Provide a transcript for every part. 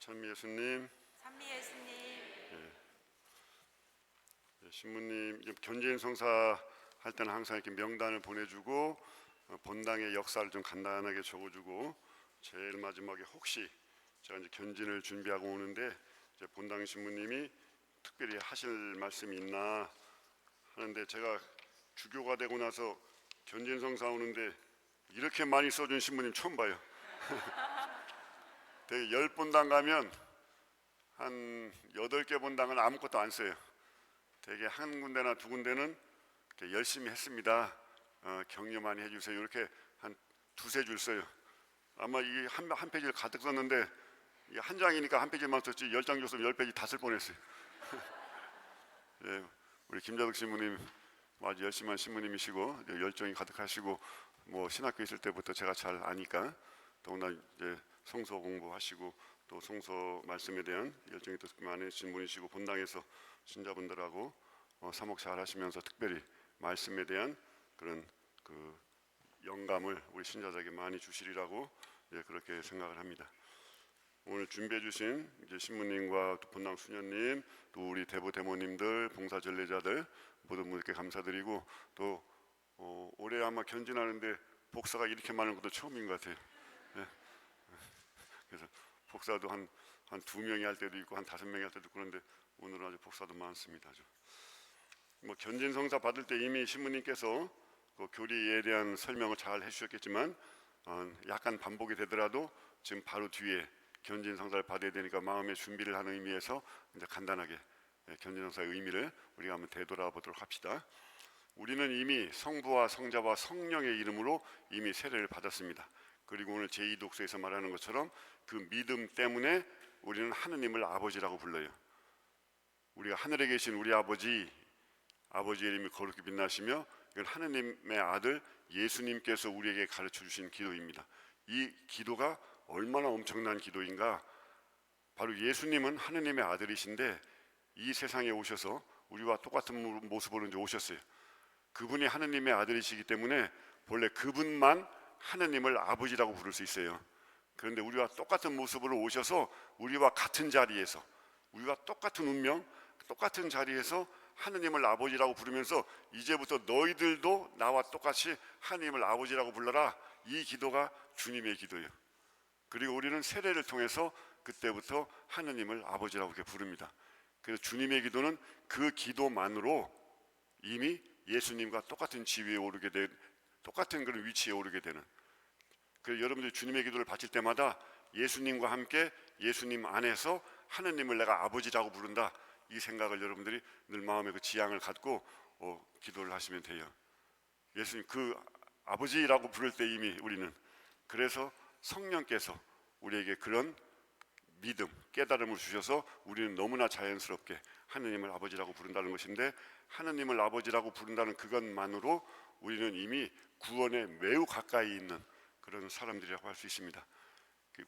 찬미 예수님, 찬미 예수님, 신부님 견지인 성사 할 때는 항상 이렇게 명단을 보내주고 본당의 역사를 좀 간단하게 적어주고 제일 마지막에 혹시 제가 이제 견진을 준비하고 오는데 이제 본당 신부님이 특별히 하실 말씀이 있나 하는데 제가 주교가 되고 나서 견진 성사 오는데 이렇게 많이 써준 신부님 처음 봐요. 되게 10본당 가면 한 8개 본당은 아무것도 안 써요. 되게 한 군데나 두 군데는 열심히 했습니다. 격려 많이 해주세요. 이렇게 한 두세 줄 써요. 아마 이 한 페이지를 가득 썼는데 한 장이니까 한 페이지만 썼지 10장 줬으면 10페이지 다 쓸 뻔했어요. 예, 우리 김자덕 신부님 아주 열심한 신부님이시고 열정이 가득하시고 뭐 신학교 있을 때부터 제가 잘 아니까 더구나 이제 성서 공부하시고 또 성서 말씀에 대한 열정이 또 많으신 분이시고 본당에서 신자분들하고 사목 잘 하시면서 특별히 말씀에 대한 그런 그 영감을 우리 신자들에게 많이 주시리라고 그렇게 생각을 합니다. 오늘 준비해 주신 이제 신부님과 또 본당 수녀님 또 우리 대부 대모님들 봉사 전례자들 모두 이렇게 감사드리고 또 올해 아마 견진하는데 복사가 이렇게 많은 것도 처음인 것 같아요. 예. 그래서 복사도 한 2명이 할 때도 있고 한 5명이 할 때도 있고 그런데 오늘은 아주 복사도 많습니다. 아주. 뭐 견진 성사 받을 때 이미 신부님께서 그 교리에 대한 설명을 잘 해주셨겠지만 약간 반복이 되더라도 지금 바로 뒤에 견진 성사를 받아야 되니까 마음의 준비를 하는 의미에서 이제 간단하게 견진 성사의 의미를 우리가 한번 되돌아보도록 합시다. 우리는 이미 성부와 성자와 성령의 이름으로 이미 세례를 받았습니다. 그리고 오늘 제2독서에서 말하는 것처럼 그 믿음 때문에 우리는 하느님을 아버지라고 불러요. 우리가 하늘에 계신 우리 아버지의 이름이 거룩히 빛나시며 이건 하느님의 아들 예수님께서 우리에게 가르쳐 주신 기도입니다. 이 기도가 얼마나 엄청난 기도인가. 바로 예수님은 하느님의 아들이신데 이 세상에 오셔서 우리와 똑같은 모습으로 이제 오셨어요. 그분이 하느님의 아들이시기 때문에 본래 그분만 하느님을 아버지라고 부를 수 있어요. 그런데 우리와 똑같은 모습으로 오셔서 우리와 같은 자리에서 우리와 똑같은 운명, 똑같은 자리에서 하느님을 아버지라고 부르면서 이제부터 너희들도 나와 똑같이 하느님을 아버지라고 불러라. 이 기도가 주님의 기도예요. 그리고 우리는 세례를 통해서 그때부터 하느님을 아버지라고 이렇게 부릅니다. 그래서 주님의 기도는 그 기도만으로 이미 예수님과 똑같은 지위에 오르게 된 똑같은 그런 위치에 오르게 되는. 그래서 여러분들이 주님의 기도를 바칠 때마다 예수님과 함께 예수님 안에서 하느님을 내가 아버지라고 부른다. 이 생각을 여러분들이 늘 마음에 그 지향을 갖고 기도를 하시면 돼요. 예수님 그 아버지라고 부를 때 이미 우리는 그래서 성령께서 우리에게 그런 믿음, 깨달음을 주셔서 우리는 너무나 자연스럽게 하느님을 아버지라고 부른다는 것인데 하느님을 아버지라고 부른다는 그것만으로 우리는 이미 구원에 매우 가까이 있는 그런 사람들이라고 할 수 있습니다.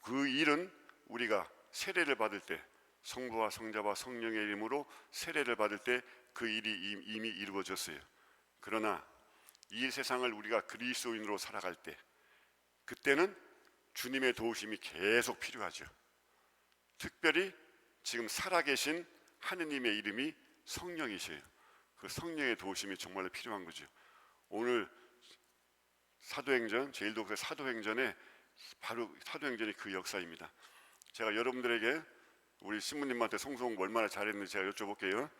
그 일은 우리가 세례를 받을 때 성부와 성자와 성령의 이름으로 세례를 받을 때 그 일이 이미 이루어졌어요. 그러나 이 세상을 우리가 그리스도인으로 살아갈 때 그때는 주님의 도우심이 계속 필요하죠. 특별히 지금 살아계신 하느님의 이름이 성령이세요. 그 성령의 도우심이 정말로 필요한 거죠. 오늘 사도행전 제1독서 사도행전에 바로 사도행전이 그 역사입니다. 제가 여러분들에게 우리 신부님한테 성수공부 얼마나 잘했는지 제가 여쭤볼게요.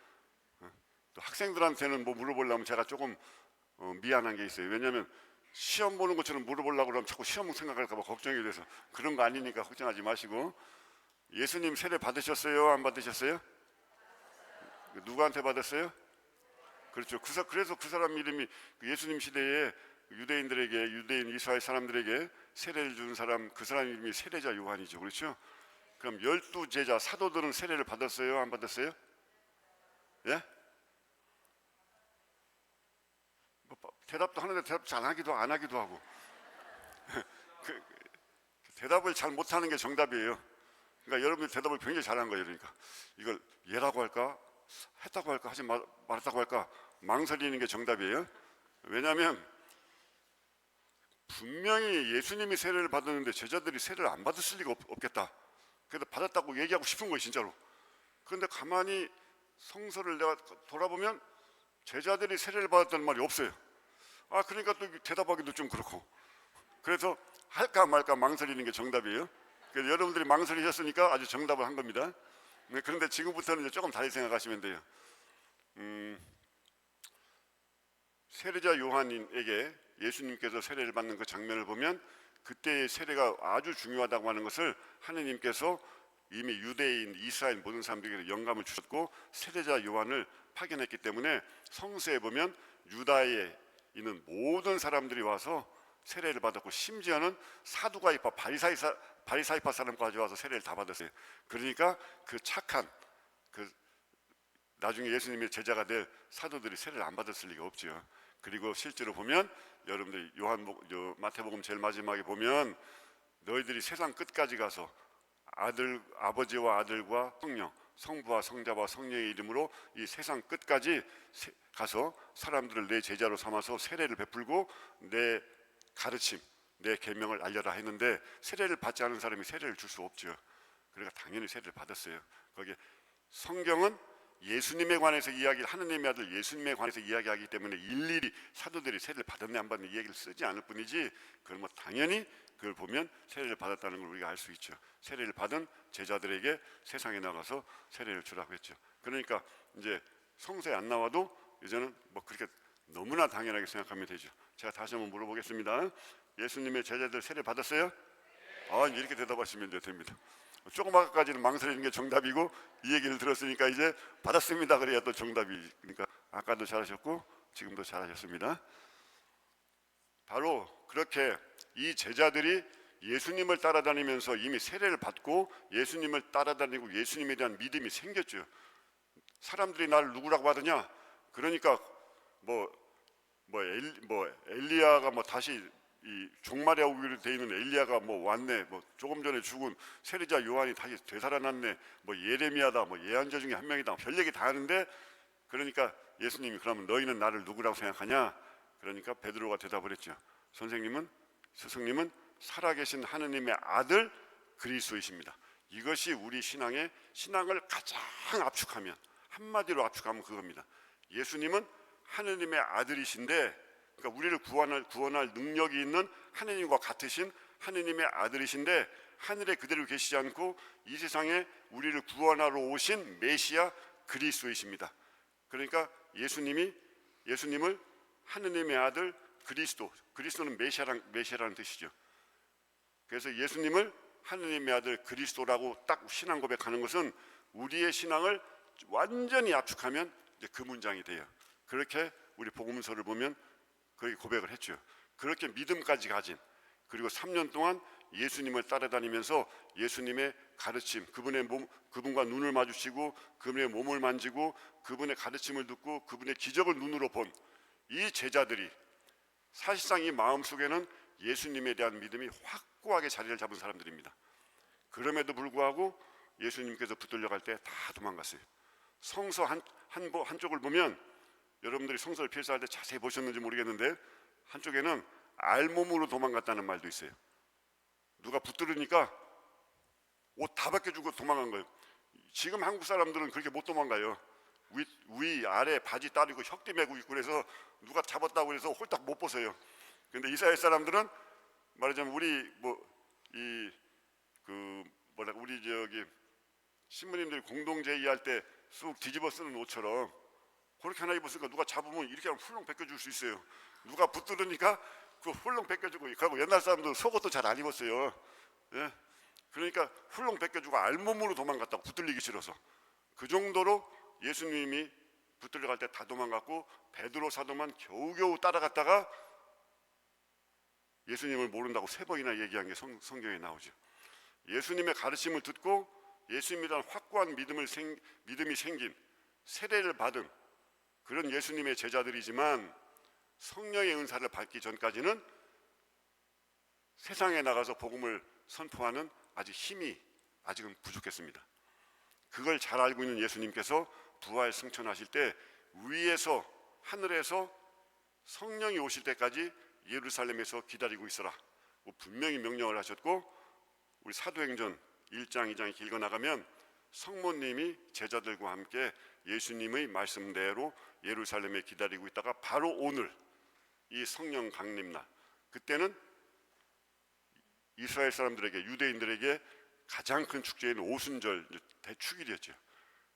또 학생들한테는 뭐 물어보려면 제가 조금 미안한 게 있어요. 왜냐하면 시험 보는 것처럼 물어보려고 그러면 자꾸 시험 생각할까 봐 걱정이 돼서 그런 거 아니니까 걱정하지 마시고 예수님 세례 받으셨어요? 안 받으셨어요? 누구한테 받았어요? 그렇죠. 그래서 그 사람 이름이 예수님 시대에 유대인들에게 유대인 이스라엘 사람들에게 세례를 준 사람 그 사람 이름이 세례자 요한이죠. 그렇죠? 그럼 12제자 사도들은 세례를 받았어요? 안 받았어요? 예? 대답도 하는데 대답 잘 하기도 안 하기도 하고 대답을 잘 못하는 게 정답이에요. 그러니까 여러분들 대답을 굉장히 잘한 거예요. 그러니까 이걸 예라고 할까 했다고 할까 하지 말았다고 할까 망설이는 게 정답이에요. 왜냐하면 분명히 예수님이 세례를 받았는데 제자들이 세례를 안 받았을 리가 없겠다. 그래도 받았다고 얘기하고 싶은 거예요, 진짜로. 그런데 가만히 성서를 내가 돌아보면 제자들이 세례를 받았다는 말이 없어요. 그러니까 또 대답하기도 좀 그렇고. 그래서 할까 말까 망설이는 게 정답이에요. 그래서 여러분들이 망설이셨으니까 아주 정답을 한 겁니다. 네, 그런데 지금부터는 이제 조금 다르게 생각하시면 돼요. 세례자 요한에게 예수님께서 세례를 받는 그 장면을 보면 그때의 세례가 아주 중요하다고 하는 것을 하느님께서 이미 유대인, 이스라엘 모든 사람들에게 영감을 주셨고 세례자 요한을 파견했기 때문에 성서에 보면 유다에 있는 모든 사람들이 와서 세례를 받았고 심지어는 사두가이파 바리사이파 사람까지 와서 세례를 다 받았어요. 그러니까 그 착한 그 나중에 예수님의 제자가 될 사도들이 세례를 안 받았을 리가 없죠. 그리고 실제로 보면 여러분들 마태복음 제일 마지막에 보면 너희들이 세상 끝까지 가서 아버지와 아들과 성령, 성부와 성자와 성령의 이름으로 이 세상 끝까지 가서 사람들을 내 제자로 삼아서 세례를 베풀고 내 가르침, 내 계명을 알려라 했는데 세례를 받지 않은 사람이 세례를 줄 수 없죠. 그러니까 당연히 세례를 받았어요. 거기에 성경은 예수님에 관해서 하느님의 아들 예수님에 관해서 이야기하기 때문에 일일이 사도들이 세례를 받았네 안 받았네 이 얘기를 쓰지 않을 뿐이지, 그건 뭐 당연히 그걸 보면 세례를 받았다는 걸 우리가 알 수 있죠. 세례를 받은 제자들에게 세상에 나가서 세례를 주라고 했죠. 그러니까 이제 성서에 안 나와도 이제는 뭐 그렇게 너무나 당연하게 생각하면 되죠. 제가 다시 한번 물어보겠습니다. 예수님의 제자들 세례 받았어요? 이렇게 대답하시면 이제 됩니다. 조금 아까까지는 망설이는 게 정답이고 이 얘기를 들었으니까 이제 받았습니다 그래야 또 정답이. 그러니까 아까도 잘하셨고 지금도 잘하셨습니다. 바로 그렇게 이 제자들이 예수님을 따라다니면서 이미 세례를 받고 예수님을 따라다니고 예수님에 대한 믿음이 생겼죠. 사람들이 나를 누구라고 하더냐? 그러니까 엘리야가 다시 이 종말에 오기로 돼 있는 엘리야가 왔네, 조금 전에 죽은 세례자 요한이 다시 되살아났네, 예레미야다, 예언자 중에 한 명이다, 별 얘기 다 하는데, 그러니까 예수님이 그러면 너희는 나를 누구라고 생각하냐? 그러니까 베드로가 대답을 했죠. 스승님은 살아계신 하느님의 아들 그리스도이십니다. 이것이 우리 신앙을 가장 압축하면, 한마디로 압축하면 그겁니다. 예수님은 하느님의 아들이신데, 그러니까 우리를 구원할 능력이 있는 하느님과 같으신 하느님의 아들이신데 하늘에 그대로 계시지 않고 이 세상에 우리를 구원하러 오신 메시아 그리스도이십니다. 그러니까 예수님을 하느님의 아들 그리스도는 메시아라는 뜻이죠. 그래서 예수님을 하느님의 아들 그리스도라고 딱 신앙 고백하는 것은 우리의 신앙을 완전히 압축하면 이제 그 문장이 돼요. 그렇게 우리 복음서를 보면 거기 고백을 했죠. 그렇게 믿음까지 가진, 그리고 3년 동안 예수님을 따라다니면서 예수님의 가르침, 그분과 눈을 마주치고 그분의 몸을 만지고 그분의 가르침을 듣고 그분의 기적을 눈으로 본 이 제자들이 사실상 이 마음속에는 예수님에 대한 믿음이 확고하게 자리를 잡은 사람들입니다. 그럼에도 불구하고 예수님께서 붙들려 갈 때 다 도망갔어요. 성서 한쪽을 보면, 여러분들이 성서를 필사할 때 자세히 보셨는지 모르겠는데 한쪽에는 알몸으로 도망갔다는 말도 있어요. 누가 붙들으니까 옷 다 벗겨주고 도망간 거예요. 지금 한국 사람들은 그렇게 못 도망가요. 위 아래 바지 따르고 혁대 메고 있고 그래서 누가 잡았다고 해서 홀딱 못 벗어요. 근데 이스라엘 사람들은 말하자면 우리 신부님들이 공동제의할 때 쑥 뒤집어 쓰는 옷처럼 그렇게 하나 입었으니까 누가 잡으면 이렇게 하면 훌렁 벗겨줄 수 있어요. 누가 붙들으니까 그 훌렁 벗겨주고, 그리고 옛날 사람들은 속옷도 잘 안 입었어요. 예? 그러니까 훌렁 벗겨주고 알몸으로 도망갔다고, 붙들리기 싫어서. 그 정도로 예수님이 붙들려갈 때 다 도망갔고 베드로 사도만 겨우겨우 따라갔다가 예수님을 모른다고 3번이나 얘기한 게 성경에 나오죠. 예수님의 가르침을 듣고 예수님에 대한 확고한 믿음이 생긴, 세례를 받은 그런 예수님의 제자들이지만 성령의 은사를 받기 전까지는 세상에 나가서 복음을 선포하는 힘이 아직은 부족했습니다. 그걸 잘 알고 있는 예수님께서 부활 승천하실 때 위에서, 하늘에서 성령이 오실 때까지 예루살렘에서 기다리고 있어라 분명히 명령을 하셨고, 우리 사도행전 1장 2장 읽어 나가면 성모님이 제자들과 함께 예수님의 말씀대로 예루살렘에 기다리고 있다가 바로 오늘 이 성령 강림날, 그때는 이스라엘 사람들에게, 유대인들에게 가장 큰 축제인 오순절 대축일이었죠.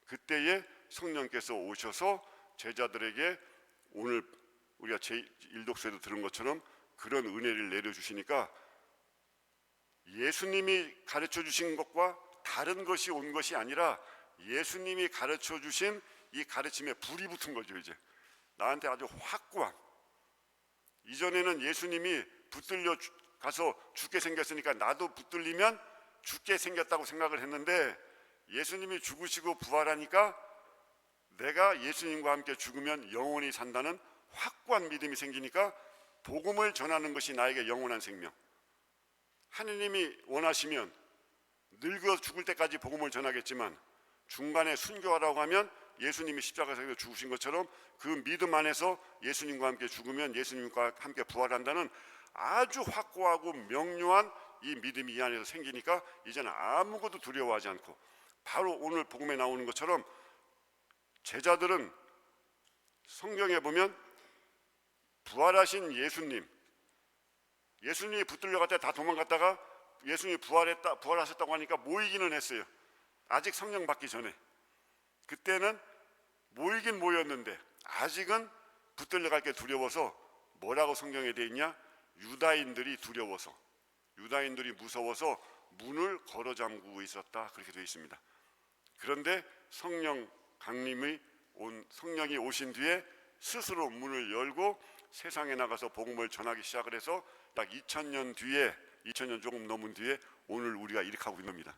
그때에 성령께서 오셔서 제자들에게 오늘 우리가 제1독서에도 들은 것처럼 그런 은혜를 내려주시니까 예수님이 가르쳐 주신 것과 다른 것이 온 것이 아니라 예수님이 가르쳐 주신 이 가르침에 불이 붙은 거죠. 이제 나한테 아주 확고한, 이전에는 예수님이 붙들려 가서 죽게 생겼으니까 나도 붙들리면 죽게 생겼다고 생각을 했는데, 예수님이 죽으시고 부활하니까 내가 예수님과 함께 죽으면 영원히 산다는 확고한 믿음이 생기니까 복음을 전하는 것이 나에게 영원한 생명. 하느님이 원하시면 늙어 죽을 때까지 복음을 전하겠지만 중간에 순교하라고 하면 예수님이 십자가에서 죽으신 것처럼 그 믿음 안에서 예수님과 함께 죽으면 예수님과 함께 부활한다는 아주 확고하고 명료한 이 믿음이 이 안에서 생기니까 이제는 아무것도 두려워하지 않고, 바로 오늘 복음에 나오는 것처럼 제자들은 성경에 보면 부활하신 예수님이 붙들려갈 때 다 도망갔다가 예수님이 부활하셨다고 하니까 모이기는 했어요. 아직 성령 받기 전에. 그때는 모이긴 모였는데 아직은 붙들려갈 게 두려워서 뭐라고 성경에 되어 있냐? 유다인들이 두려워서, 유다인들이 무서워서 문을 걸어 잠그고 있었다, 그렇게 되어 있습니다. 그런데 성령이 오신 뒤에 스스로 문을 열고 세상에 나가서 복음을 전하기 시작을 해서 딱 2000년 뒤에, 2000년 조금 넘은 뒤에 오늘 우리가 이렇게 하고 있는 겁니다.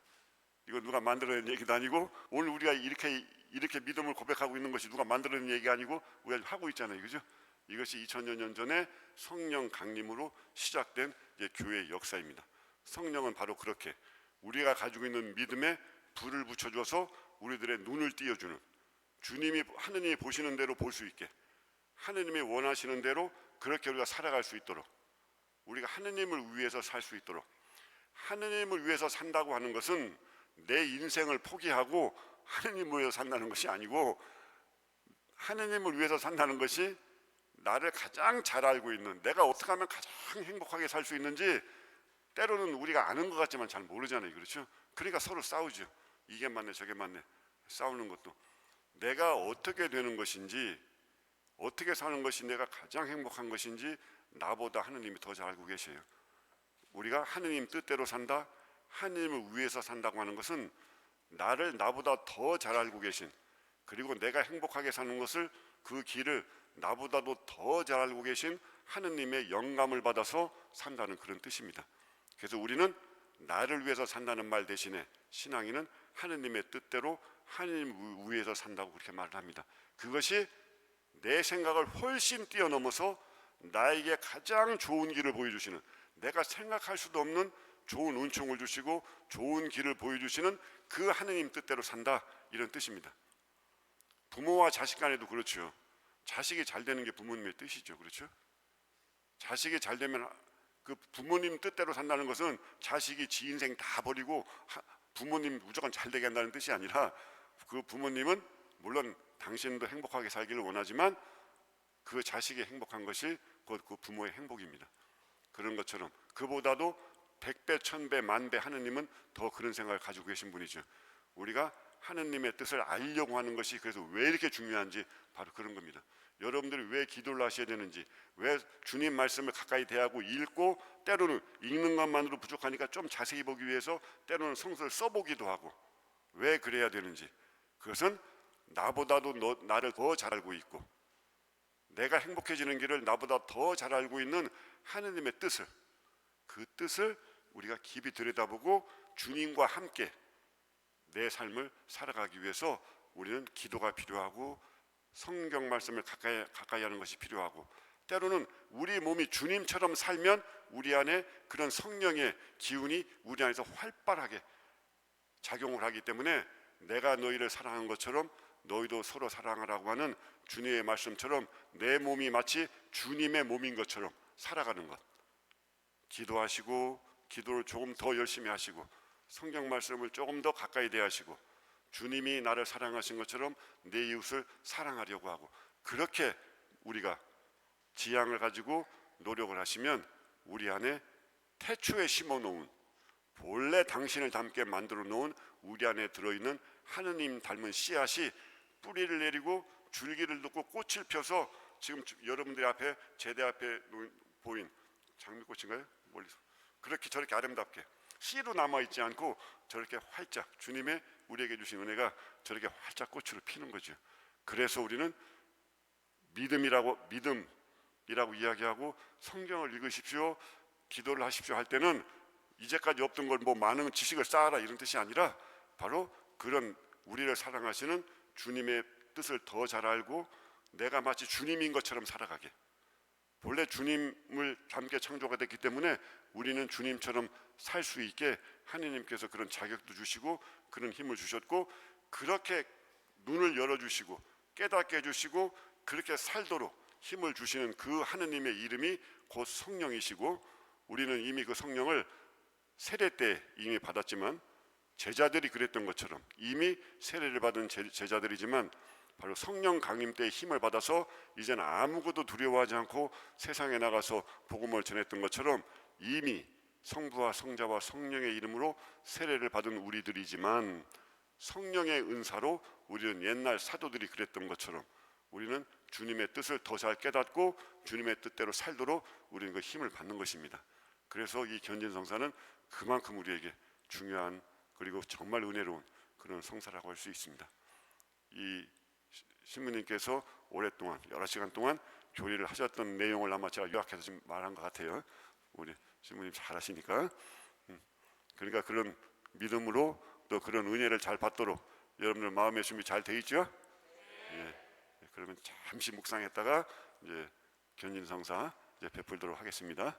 이거 누가 만들어낸 얘기도 아니고, 오늘 우리가 이렇게 믿음을 고백하고 있는 것이 누가 만들어낸 얘기가 아니고 우리가 하고 있잖아요, 그죠? 이것이 2000년 전에 성령 강림으로 시작된 이제 교회의 역사입니다. 성령은 바로 그렇게 우리가 가지고 있는 믿음에 불을 붙여줘서 우리들의 눈을 띄워주는, 하느님이 보시는 대로 볼 수 있게, 하느님이 원하시는 대로 그렇게 우리가 살아갈 수 있도록, 우리가 하느님을 위해서 살 수 있도록. 하느님을 위해서 산다고 하는 것은 내 인생을 포기하고 하느님을 위해서 산다는 것이 아니고, 하느님을 위해서 산다는 것이 나를 가장 잘 알고 있는, 내가 어떻게 하면 가장 행복하게 살 수 있는지 때로는 우리가 아는 것 같지만 잘 모르잖아요, 그렇죠? 그러니까 서로 싸우죠. 이게 맞네 저게 맞네. 싸우는 것도 내가 어떻게 되는 것인지, 어떻게 사는 것이 내가 가장 행복한 것인지 나보다 하느님이 더 잘 알고 계셔요. 우리가 하느님 뜻대로 산다, 하느님을 위해서 산다고 하는 것은 나보다 더 잘 알고 계신, 그리고 내가 행복하게 사는 것을, 그 길을 나보다도 더 잘 알고 계신 하느님의 영감을 받아서 산다는 그런 뜻입니다. 그래서 우리는 나를 위해서 산다는 말 대신에 신앙인은 하느님의 뜻대로 하느님 위해서 산다고 그렇게 말을 합니다. 그것이 내 생각을 훨씬 뛰어넘어서 나에게 가장 좋은 길을 보여주시는, 내가 생각할 수도 없는 좋은 은총을 주시고 좋은 길을 보여주시는 그 하느님 뜻대로 산다, 이런 뜻입니다. 부모와 자식 간에도 그렇죠. 자식이 잘 되는 게 부모님의 뜻이죠, 그렇죠? 자식이 잘 되면, 그 부모님 뜻대로 산다는 것은 자식이 지 인생 다 버리고 부모님 무조건 잘 되게 한다는 뜻이 아니라, 그 부모님은 물론 당신도 행복하게 살기를 원하지만 그 자식이 행복한 것이 곧 그 부모의 행복입니다. 그런 것처럼 그보다도 100배, 1000배, 만배 하느님은 더 그런 생각을 가지고 계신 분이죠. 우리가 하느님의 뜻을 알려고 하는 것이 그래서 왜 이렇게 중요한지 바로 그런 겁니다. 여러분들이 왜 기도를 하셔야 되는지, 왜 주님 말씀을 가까이 대하고 읽고, 때로는 읽는 것만으로 부족하니까 좀 자세히 보기 위해서 때로는 성서를 써보기도 하고, 왜 그래야 되는지, 그것은 나보다도 나를 더 잘 알고 있고 내가 행복해지는 길을 나보다 더 잘 알고 있는 하느님의 뜻을, 그 뜻을 우리가 깊이 들여다보고 주님과 함께 내 삶을 살아가기 위해서 우리는 기도가 필요하고 성경 말씀을 가까이 하는 것이 필요하고, 때로는 우리 몸이 주님처럼 살면 우리 안에 그런 성령의 기운이 우리 안에서 활발하게 작용을 하기 때문에 내가 너희를 사랑한 것처럼 너희도 서로 사랑하라고 하는 주님의 말씀처럼 내 몸이 마치 주님의 몸인 것처럼 살아가는 것. 기도하시고 기도를 조금 더 열심히 하시고 성경 말씀을 조금 더 가까이 대하시고 주님이 나를 사랑하신 것처럼 내 이웃을 사랑하려고 하고 그렇게 우리가 지향을 가지고 노력을 하시면 우리 안에 태초에 심어놓은 본래 당신을 닮게 만들어 놓은 우리 안에 들어있는 하느님 닮은 씨앗이 뿌리를 내리고 줄기를 돋고 꽃을 펴서 지금 여러분들 앞에 제대 앞에 보인 장미꽃인가요? 멀리서 그렇게 저렇게 아름답게 씨로 남아있지 않고 저렇게 활짝 주님의 우리에게 주신 은혜가 저렇게 활짝 꽃으로 피는 거죠. 그래서 우리는 믿음이라고 이야기하고 성경을 읽으십시오, 기도를 하십시오 할 때는 이제까지 없던 걸 뭐 많은 지식을 쌓아라 이런 뜻이 아니라 바로 그런 우리를 사랑하시는 주님의 뜻을 더 잘 알고 내가 마치 주님인 것처럼 살아가게. 본래 주님을 닮게 창조가 됐기 때문에 우리는 주님처럼 살 수 있게 하느님께서 그런 자격도 주시고 그런 힘을 주셨고 그렇게 눈을 열어주시고 깨닫게 해주시고 그렇게 살도록 힘을 주시는 그 하느님의 이름이 곧 성령이시고 우리는 이미 그 성령을 세례 때 이미 받았지만 제자들이 그랬던 것처럼 이미 세례를 받은 제자들이지만 바로 성령 강림 때 힘을 받아서 이제는 아무것도 두려워하지 않고 세상에 나가서 복음을 전했던 것처럼 이미 성부와 성자와 성령의 이름으로 세례를 받은 우리들이지만 성령의 은사로 우리는 옛날 사도들이 그랬던 것처럼 우리는 주님의 뜻을 더 잘 깨닫고 주님의 뜻대로 살도록 우리는 그 힘을 받는 것입니다. 그래서 이 견진성사는 그만큼 우리에게 중요한 그리고 정말 은혜로운 그런 성사라고 할 수 있습니다. 이 신부님께서 오랫동안 여러 시간 동안 교리를 하셨던 내용을 아마 제가 요약해서 지금 말한 것 같아요. 우리 신부님 잘하시니까. 그러니까 그런 믿음으로 또 그런 은혜를 잘 받도록 여러분들 마음의 준비 잘 돼 있죠? 예. 그러면 잠시 묵상했다가 이제 견진성사 이제 베풀도록 하겠습니다.